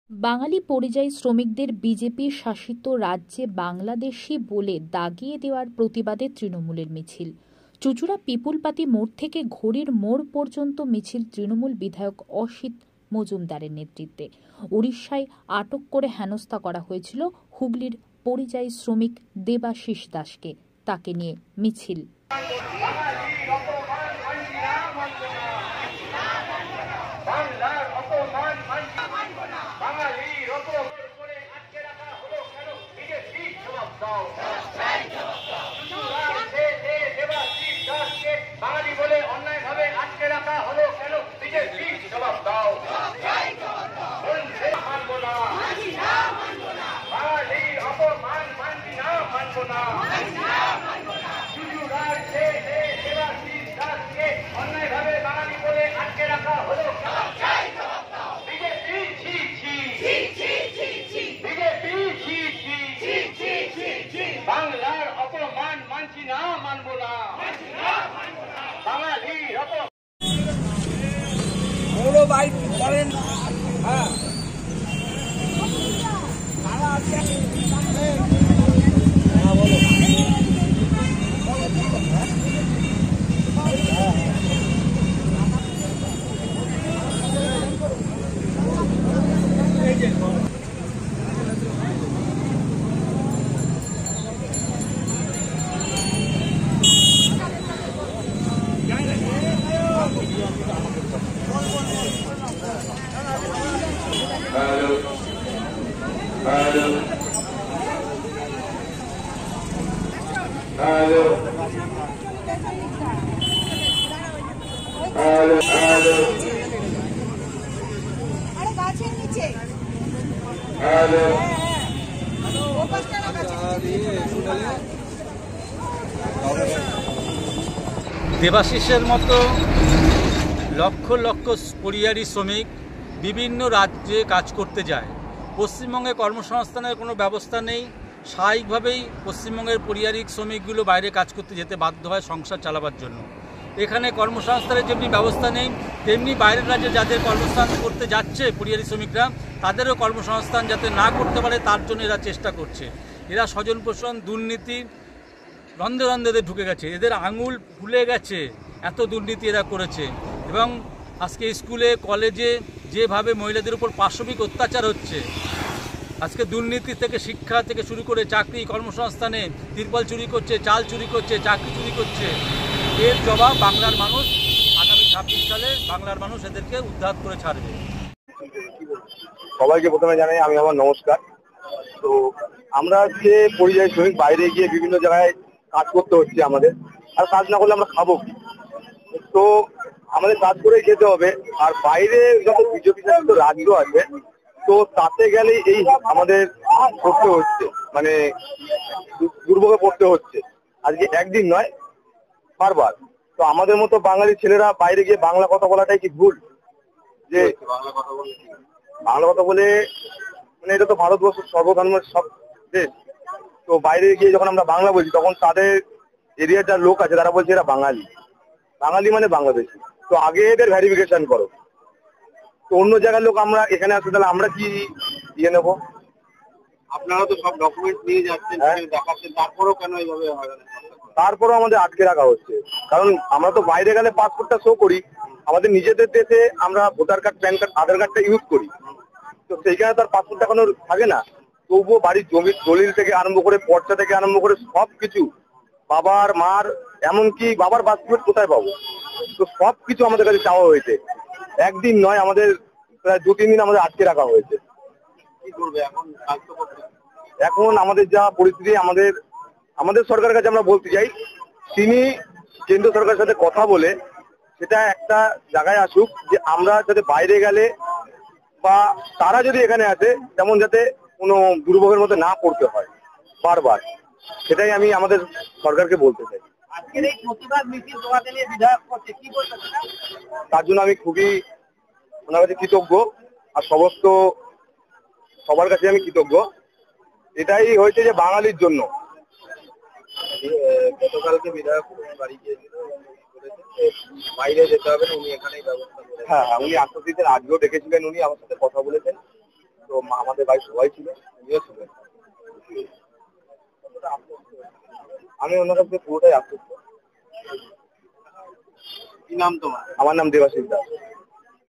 বাঙালি পরিযায়ী শ্রমিকদের বিজেপি শাসিত রাজ্যে বাংলাদেশি বলে দাগিয়ে দেওয়ার প্রতিবাদে তৃণমূলের মিছিল। চুঁচুড়া পিপুলপাতি মোড় থেকে ঘড়ির মোড় পর্যন্ত মিছিল তৃণমূল বিধায়ক অসিত মজুমদারের নেতৃত্বে। উড়িষ্যায় আটক করে হেনস্থা করা হয়েছিল হুগলির পরিযায়ী শ্রমিক দেবাশিস দাসকে। তাকে নিয়ে মিছিল। বাঙালি বলে অন্যায় ভাবে আটকে রাখা হলো কেন? বিজেপি জবাব দাও। মানবো না, বাঙালির অপমান মানছি না, মানবো না। অন্যায় ভাবে বাঙালি বলে আটকে রাখা হলো বিজেপি ছি ছি, বিজেপি ছি ছি, বাংলার অপমান মানছি না, মানবো না। বাঙালির অপমান বড় বাইক করেন। হ্যাঁ দেবাশিসের মতো লক্ষ লক্ষ পরিযায়ী শ্রমিক বিভিন্ন রাজ্যে কাজ করতে যায়। পশ্চিমবঙ্গে কর্মসংস্থানের কোনো ব্যবস্থা নেই। স্বাভাবিকভাবেই পশ্চিমবঙ্গের পরিযায়ী শ্রমিকগুলো বাইরে কাজ করতে যেতে বাধ্য হয় সংসার চালাবার জন্য। এখানে কর্মসংস্থানের যেমনি ব্যবস্থা নেই, তেমনি বাইরের রাজ্যে যাদের কর্মসংস্থান করতে যাচ্ছে পরিযায়ী শ্রমিকরা, তাদেরও কর্মসংস্থান যাতে না করতে পারে তার জন্য এরা চেষ্টা করছে। এরা স্বজন পোষণ দুর্নীতি রন্ধে রন্ধে ঢুকে গেছে, এদের আঙুল ফুলে গেছে, এত দুর্নীতি এরা করেছে। এবং আজকে স্কুলে কলেজে যেভাবে মহিলাদের উপর পাশবিক অত্যাচার হচ্ছে, আজকে দুর্নীতি থেকে শিক্ষা থেকে শুরু করে চাকরি কর্মসংস্থানে তিরপল চুরি করছে, চাল চুরি করছে, চাকরি চুরি করছে। এর জবাব বাংলার মানুষ আগামী 26 সালে বাংলার মানুষ এদেরকে উদ্ধার করে ছাড়বে। সবাইকে প্রথমে জানাই আমি আমার নমস্কার। তো আমরা আজকে পরিযায়ী শ্রমিক, বাইরে গিয়ে বিভিন্ন জায়গায় কাজ করতে হচ্ছে আমাদের, আর কাজ না করলে আমরা খাবো কি? তো আমাদের কাজ করে খেতে হবে। আর বাইরে যত বিজেপি শাসিত রাজ্য আছে, তো তাতে গেলে এই আমাদের করতে হচ্ছে, মানে দুর্ভোগে পড়তে হচ্ছে। আজকে একদিন নয়, বারবার। তো আমাদের মতো বাঙালি ছেলেরা বাইরে গিয়ে বাংলা কথা বলাটাই কি ভুল? যে বাংলা কথা বলে মানে এটা তো ভারতবর্ষের সর্বধর্মের সব দেশ। তো বাইরে গিয়ে যখন আমরা বাংলা বলছি, তখন তাদের এরিয়ার যা লোক আছে তারা বলছে এরা বাঙালি, বাঙালি মানে বাংলাদেশি। তো আগে এদের ভেরিফিকেশন করো। তো অন্য জায়গার লোক আমরা এখানে আসতে, তাহলে আমরা কি দিয়ে নেবো? আপনারা তো সব ডকুমেন্ট নিয়ে যাচ্ছেন, দেখাচ্ছেন, তারপরেও কেন এইভাবে হয়? তারপরেও আমাদের আটকে রাখা হচ্ছে, কারণ আমরা তো বাইরে গেলে পাসপোর্টটা শো করি, আমাদের নিজেদের দেশে আমরা ভোটার কার্ড, প্যান কার্ড, আধার কার্ডটা ইউজ করি। তো সেইখানে তার পাসপোর্ট এখনো থাকে না। তবুও বাড়ির জমির দলিল থেকে আরম্ভ করে পর্চা থেকে আরম্ভ করে সব কিছু, বাবার মার, এমনকি বাবার পাসপোর্ট কোথায় পাবো? তো সব কিছু আমাদের কাছে চাওয়া হয়েছে। একদিন নয়, আমাদের প্রায় 2-3 দিন আমাদের আটকে রাখা হয়েছে। কি করবে এখন? কাজ তো করতে এখন আমাদের যা পরিস্থিতি, আমাদের সরকারের কাছে আমরা বলতে চাই, তিনি কেন্দ্র সরকারের সাথে কথা বলে সেটা একটা জায়গায় আসুক, যে আমরা যাতে বাইরে গেলে বা তারা যদি এখানে আসে, তেমন যাতে কোনো দুর্ভোগের মধ্যে না পড়তে হয় বারবার। সেটাই আমি আমাদের সরকারকে বলতে চাই। আজকের এই প্রতিবাদ মিছিল তোমাদের নিয়ে বিধায়ক করছে, কি বলছেন? তার জন্য আমি খুবই ওনার কাছে কৃতজ্ঞ, আর সবার কাছে আমি কৃতজ্ঞ। এটাই হয়েছে যে বাঙালির জন্য। গতকালকে বিধায়ক বাড়ি গিয়েছিল, বাইরে যেতে হবে না, উনি এখানেই ব্যবস্থা করেন। হ্যাঁ, উনি আশ্বাস দিতেন, আজকেও দেখেছিলেন, উনি আমার সাথে কথা বলেছেন। তো আমাদের বাড়ির সবাই ছিল, আমিও ছিল। আমি ওনার কাছে পুরোটাই আশ্বস্ত। কি নাম তোমার? আমার নাম দেবাশিস দাস।